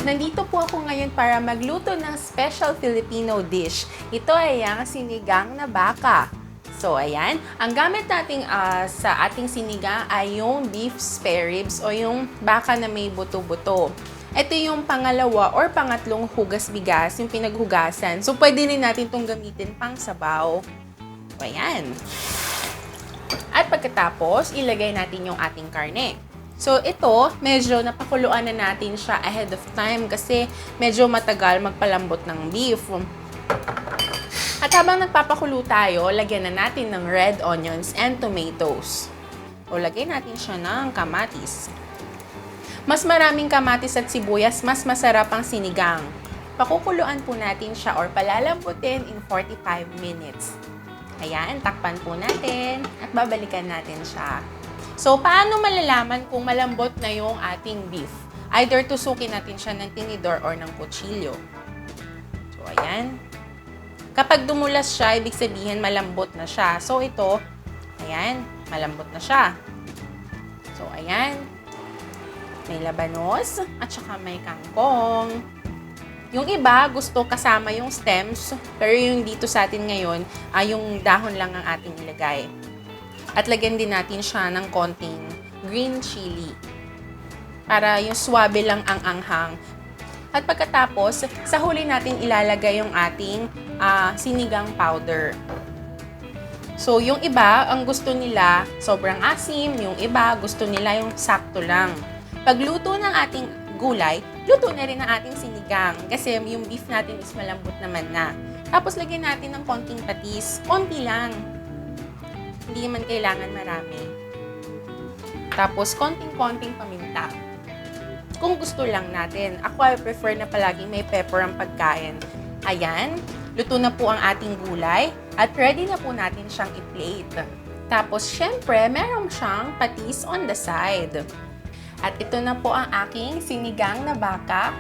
Nandito po ako ngayon para magluto ng special Filipino dish. Ito ay ang sinigang na baka. So, ayan. Ang gamit natin sa ating sinigang ay yung beef spare ribs o yung baka na may buto-buto. Ito yung pangalawa or pangatlong hugas bigas, yung pinaghugasan. So, pwede rin natin itong gamitin pang sabaw. So, ayan. At pagkatapos, ilagay natin yung ating karne. So, ito, medyo napakuluan na natin siya ahead of time kasi medyo matagal magpalambot ng beef. At habang nagpapakulo tayo, lagyan na natin ng red onions and tomatoes. O, lagyan natin siya ng kamatis. Mas maraming kamatis at sibuyas, mas masarap ang sinigang. Pakukuluan po natin siya or palalambutin in 45 minutes. Ayan, takpan po natin at babalikan natin siya. So, paano malalaman kung malambot na yung ating beef? Either tusukin natin siya ng tinidor or ng kutsilyo. So, ayan. Kapag dumulas siya, ibig sabihin malambot na siya. So, ito, ayan, malambot na siya. So, ayan. May labanos at saka may kangkong. Yung iba, gusto kasama yung stems. Pero yung dito sa atin ngayon, yung dahon lang ang ating ilagay. At lagyan din natin siya ng konting green chili. Para yung swabe lang ang anghang. At pagkatapos, sa huli natin ilalagay yung ating sinigang powder. So, yung iba, ang gusto nila, sobrang asim. Yung iba, gusto nila yung sakto lang. Pagluto ng ating gulay, luto na rin ang ating sinigang. Kasi yung beef natin is malambot naman na. Tapos, lagyan natin ng konting patis. Konti lang. Hindi man kailangan marami. Tapos, konting-konting paminta. Kung gusto lang natin. Ako, I prefer na palaging may pepper ang pagkain. Ayan, luto na po ang ating gulay at ready na po natin siyang i-plate. Tapos, syempre, meron siyang patis on the side. At ito na po ang aking sinigang na baka.